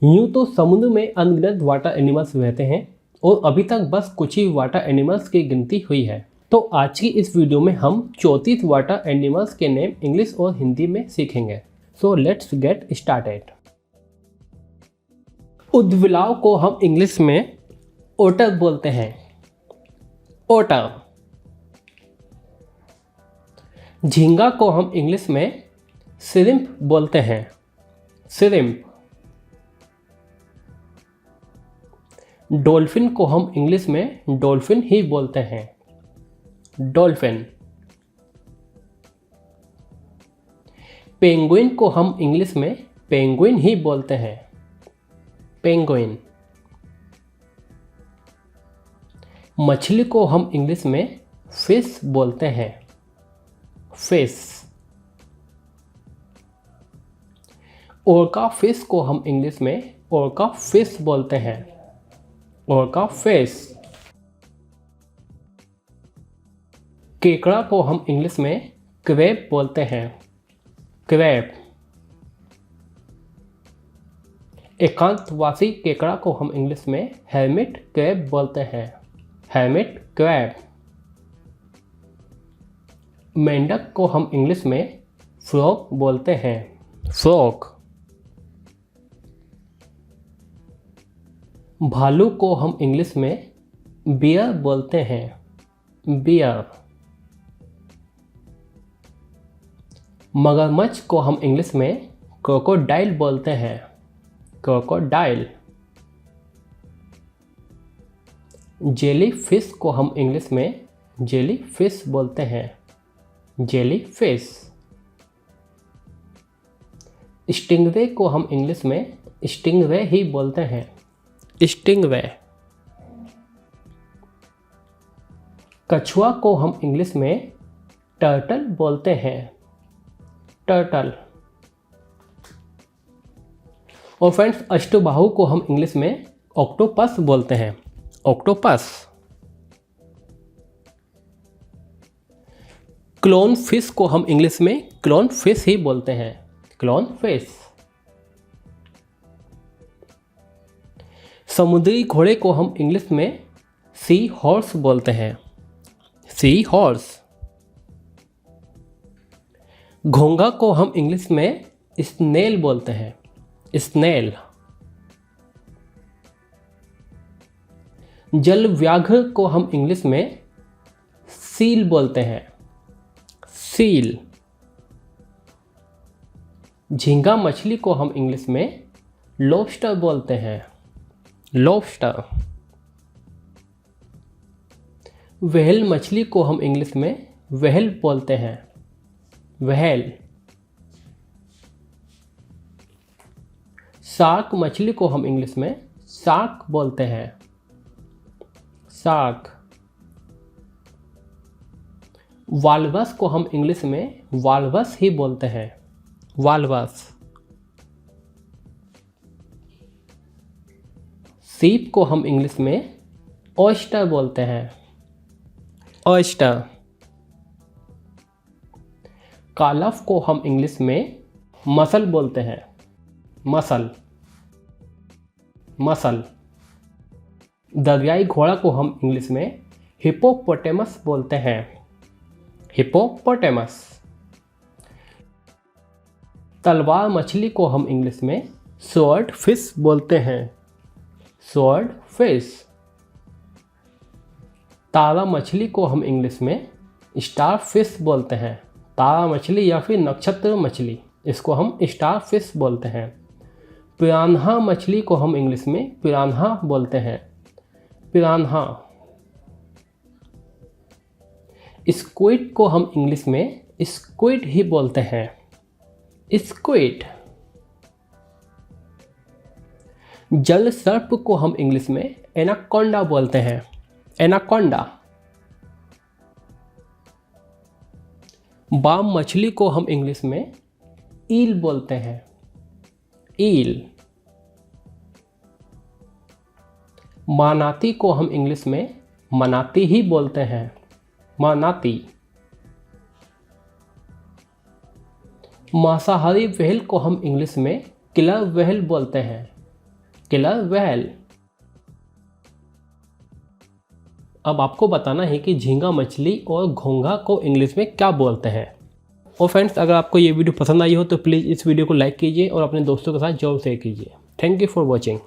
यूँ तो समुद्र में अनगिनत वाटर एनिमल्स रहते हैं और अभी तक बस कुछ ही वाटर एनिमल्स की गिनती हुई है। तो आज की इस वीडियो में हम 34 वाटर एनिमल्स के नेम इंग्लिश और हिंदी में सीखेंगे। So let's get started. उदबिलाव को हम इंग्लिश में ओटर बोलते हैं। ओटर। झींगा को हम इंग्लिश में श्रिम्प बोलते हैं। श्रिम्प। डॉल्फिन को हम इंग्लिश में डॉल्फिन ही बोलते हैं। डॉल्फिन। पेंगुइन को हम इंग्लिश में पेंगुइन ही बोलते हैं। पेंगुइन। मछली को हम इंग्लिश में फिश बोलते हैं। फिश। ओरका फिश को हम इंग्लिश में ओरका फिश बोलते हैं। ओरका फिश। केकड़ा को हम इंग्लिश में क्रैब बोलते हैं। क्रैब। एकांतवासी केकड़ा को हम इंग्लिश में हेर्मिट क्रैब बोलते हैं। हेर्मिट क्रैब। मेंढक को हम इंग्लिश में फ्रॉग बोलते हैं। फ्रॉग। भालू को हम इंग्लिश में बियर बोलते हैं। बियर। मगरमच्छ को हम इंग्लिश में क्रोकोडाइल बोलते हैं। क्रोकोडाइल। जेली फिश को हम इंग्लिश में जेली फिश बोलते हैं। Jelly fish. स्टिंगरे को हम इंग्लिश में स्टिंगरे ही बोलते हैं। स्टिंगरे। कछुआ को हम इंग्लिश में टर्टल बोलते हैं। टर्टल। और फ्रेंड्स, अष्टबाहु को हम इंग्लिश में ऑक्टोपस बोलते हैं। ऑक्टोपस। क्लोन फिश को हम इंग्लिश में क्लोन फिश ही बोलते हैं। Clown fish. समुद्री घोड़े को हम इंग्लिश में सी हॉर्स बोलते हैं। Sea horse. घोंघा को हम इंग्लिश में स्नेल बोलते हैं। स्नेल। जल व्याघ्र को हम इंग्लिश में सील बोलते हैं। सील। झींगा मछली को हम इंग्लिश में लॉबस्टर बोलते हैं। लॉबस्टर। व्हेल मछली को हम इंग्लिश में व्हेल बोलते हैं। व्हेल। शार्क मछली को हम इंग्लिश में शार्क बोलते हैं। शार्क। वाल्वस को हम इंग्लिश में वाल्वस ही बोलते हैं। वाल्वस। सीप को हम इंग्लिश में ऑयस्टर बोलते हैं। ऑयस्टर। कालफ को हम इंग्लिश में मसल बोलते हैं। मसल। मसल। दरियाई घोड़ा को हम इंग्लिश में हिप्पोपोटेमस बोलते हैं। हिप्पोपोटेमस। तलवार मछली को हम इंग्लिश में स्वॉर्ड फिश बोलते हैं। Sword fish. तारा मछली को हम इंग्लिश में स्टार फिश बोलते हैं। तारा मछली या फिर नक्षत्र मछली, इसको हम स्टार फिश बोलते हैं। पिरान्हा मछली को हम इंग्लिश में पिरान्हा बोलते हैं। पिरान्हा। स्क्विड को हम इंग्लिश में स्क्विड ही बोलते हैं। स्क्विड। जल सर्प को हम इंग्लिश में एनाकोंडा बोलते हैं। एनाकोंडा। बाम मछली को हम इंग्लिश में ईल बोलते हैं। ईल। मानाती को हम इंग्लिश में मनाती ही बोलते हैं। मनाती। मांसाहारी व्हेल को हम इंग्लिश में किलर व्हेल बोलते हैं। Killer whale. अब आपको बताना है कि झींगा मछली और घोंघा को इंग्लिश में क्या बोलते हैं। और फ्रेंड्स, अगर आपको ये वीडियो पसंद आई हो तो प्लीज़ इस वीडियो को लाइक कीजिए और अपने दोस्तों के साथ जरूर शेयर कीजिए। Thank you for watching.